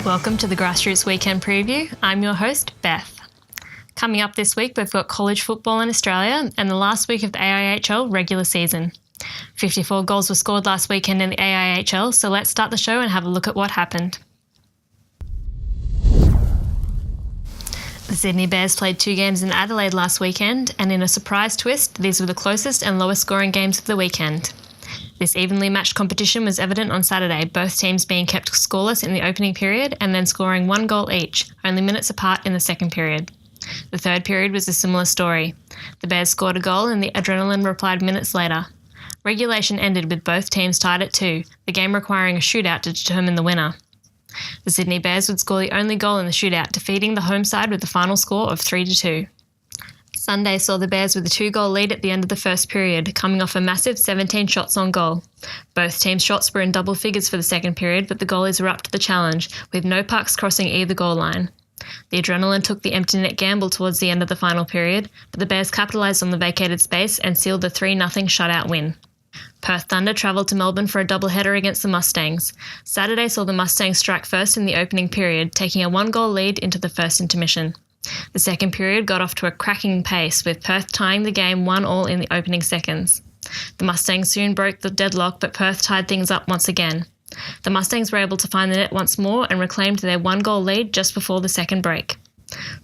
Welcome to the Grassroots Weekend Preview. I'm your host, Beth. Coming up this week, we've got college football in Australia and the last week of the AIHL regular season. 54 goals were scored last weekend in the AIHL, so let's start the show and have a look at what happened. The Sydney Bears played 2 games in Adelaide last weekend, and in a surprise twist, these were the closest and lowest scoring games of the weekend. This evenly matched competition was evident on Saturday, both teams being kept scoreless in the opening period and then scoring 1 goal each, only minutes apart in the second period. The third period was a similar story. The Bears scored a goal and the adrenaline replied minutes later. Regulation ended with both teams tied at 2, the game requiring a shootout to determine the winner. The Sydney Bears would score the only goal in the shootout, defeating the home side with the final score of 3-2. Sunday saw the Bears with a 2-goal lead at the end of the first period, coming off a massive 17 shots on goal. Both teams' shots were in double figures for the second period, but the goalies were up to the challenge, with no pucks crossing either goal line. The adrenaline took the empty net gamble towards the end of the final period, but the Bears capitalised on the vacated space and sealed the 3-0 shutout win. Perth Thunder travelled to Melbourne for a doubleheader against the Mustangs. Saturday saw the Mustangs strike first in the opening period, taking a 1-goal lead into the first intermission. The second period got off to a cracking pace, with Perth tying the game 1-1 in the opening seconds. The Mustangs soon broke the deadlock, but Perth tied things up once again. The Mustangs were able to find the net once more and reclaimed their 1-goal lead just before the second break.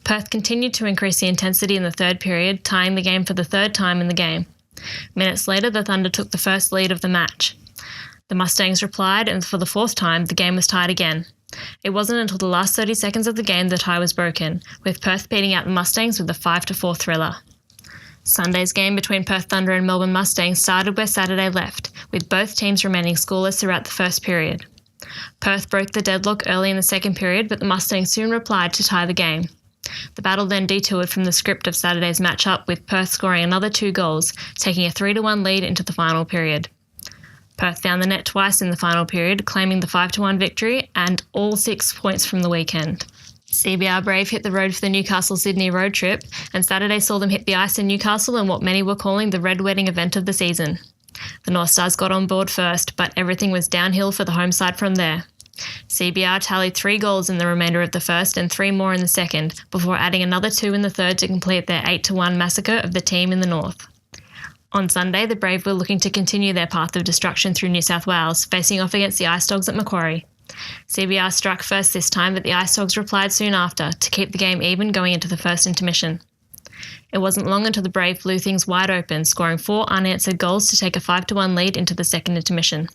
Perth continued to increase the intensity in the third period, tying the game for the third time in the game. Minutes later, the Thunder took the first lead of the match. The Mustangs replied, and for the fourth time, the game was tied again. It wasn't until the last 30 seconds of the game the tie was broken, with Perth beating out the Mustangs with a 5-4 thriller. Sunday's game between Perth Thunder and Melbourne Mustangs started where Saturday left, with both teams remaining scoreless throughout the first period. Perth broke the deadlock early in the second period, but the Mustangs soon replied to tie the game. The battle then detoured from the script of Saturday's matchup, with Perth scoring another 2 goals, taking a 3-1 lead into the final period. Perth found the net twice in the final period, claiming the 5-1 victory and all 6 points from the weekend. CBR Brave hit the road for the Newcastle-Sydney road trip, and Saturday saw them hit the ice in Newcastle in what many were calling the Red Wedding event of the season. The North Stars got on board first, but everything was downhill for the home side from there. CBR tallied 3 goals in the remainder of the first and 3 more in the second, before adding another 2 in the third to complete their 8-1 massacre of the team in the north. On Sunday, the Brave were looking to continue their path of destruction through New South Wales, facing off against the Ice Dogs at Macquarie. CBR struck first this time, but the Ice Dogs replied soon after to keep the game even going into the first intermission. It wasn't long until the Brave blew things wide open, scoring 4 unanswered goals to take a 5-1 lead into the second intermission.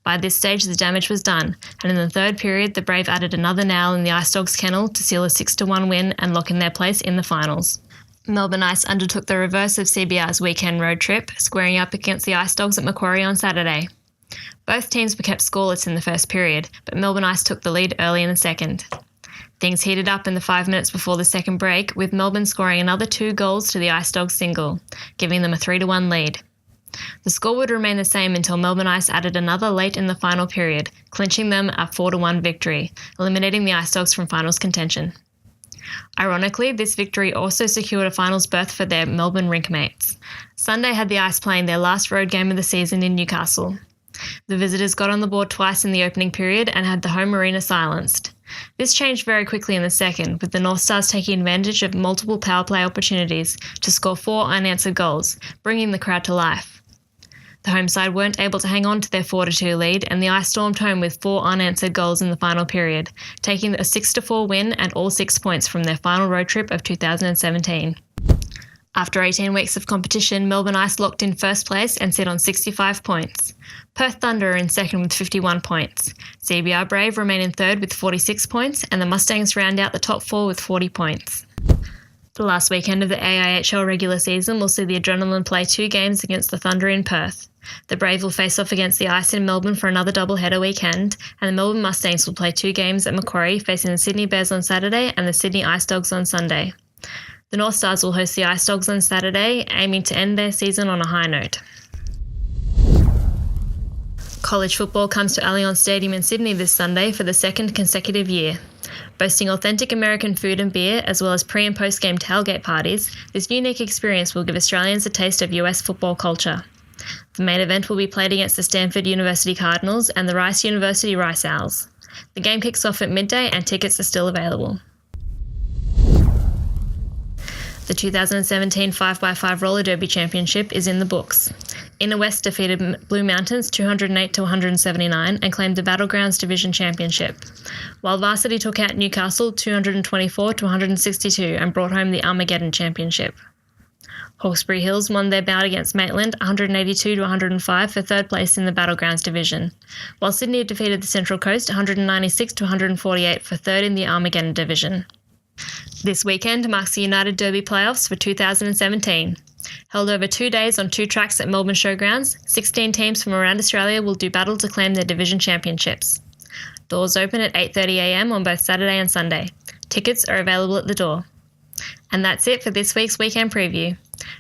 By this stage, the damage was done, and in the third period, the Brave added another nail in the Ice Dogs' kennel to seal a 6-1 win and lock in their place in the finals. Melbourne Ice undertook the reverse of CBR's weekend road trip, squaring up against the Ice Dogs at Macquarie on Saturday. Both teams were kept scoreless in the first period, but Melbourne Ice took the lead early in the second. Things heated up in the 5 minutes before the second break, with Melbourne scoring another 2 goals to the Ice Dogs single, giving them a 3-1 lead. The score would remain the same until Melbourne Ice added another late in the final period, clinching them a 4-1 victory, eliminating the Ice Dogs from finals contention. Ironically, this victory also secured a finals berth for their Melbourne rink mates. Sunday had the Ice playing their last road game of the season in Newcastle. The visitors got on the board twice in the opening period and had the home arena silenced. This changed very quickly in the second, with the North Stars taking advantage of multiple power play opportunities to score 4 unanswered goals, bringing the crowd to life. The home side weren't able to hang on to their 4-2 lead, and the Ice stormed home with 4 unanswered goals in the final period, taking a 6-4 win and all 6 points from their final road trip of 2017. After 18 weeks of competition, Melbourne Ice locked in first place and sit on 65 points. Perth Thunder are in second with 51 points. CBR Brave remain in third with 46 points, and the Mustangs round out the top 4 with 40 points. The last weekend of the AIHL regular season will see the Adrenaline play 2 games against the Thunder in Perth. The Brave will face off against the Ice in Melbourne for another doubleheader weekend, and the Melbourne Mustangs will play 2 games at Macquarie, facing the Sydney Bears on Saturday and the Sydney Ice Dogs on Sunday. The North Stars will host the Ice Dogs on Saturday, aiming to end their season on a high note. College football comes to Allianz Stadium in Sydney this Sunday for the second consecutive year. Boasting authentic American food and beer, as well as pre- and post-game tailgate parties, this unique experience will give Australians a taste of US football culture. The main event will be played against the Stanford University Cardinals and the Rice University Rice Owls. The game kicks off at midday and tickets are still available. The 2017 5x5 Roller Derby Championship is in the books. Inner West defeated Blue Mountains 208-179 and claimed the Battlegrounds Division Championship, while Varsity took out Newcastle 224-162 and brought home the Armageddon Championship. Hawkesbury Hills won their bout against Maitland 182-105 for third place in the Battlegrounds Division, while Sydney defeated the Central Coast 196-148 for third in the Armageddon Division. This weekend marks the United Derby playoffs for 2017. Held over 2 days on 2 tracks at Melbourne Showgrounds, 16 teams from around Australia will do battle to claim their division championships. Doors open at 8:30am on both Saturday and Sunday. Tickets are available at the door. And that's it for this week's weekend preview.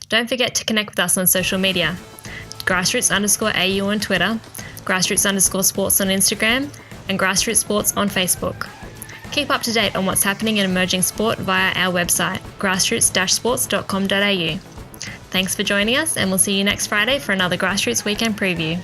Don't forget to connect with us on social media. Grassroots_AU on Twitter, Grassroots_sports on Instagram, and Grassroots Sports on Facebook. Keep up to date on what's happening in emerging sport via our website, grassroots-sports.com.au. Thanks for joining us, and we'll see you next Friday for another Grassroots Weekend Preview.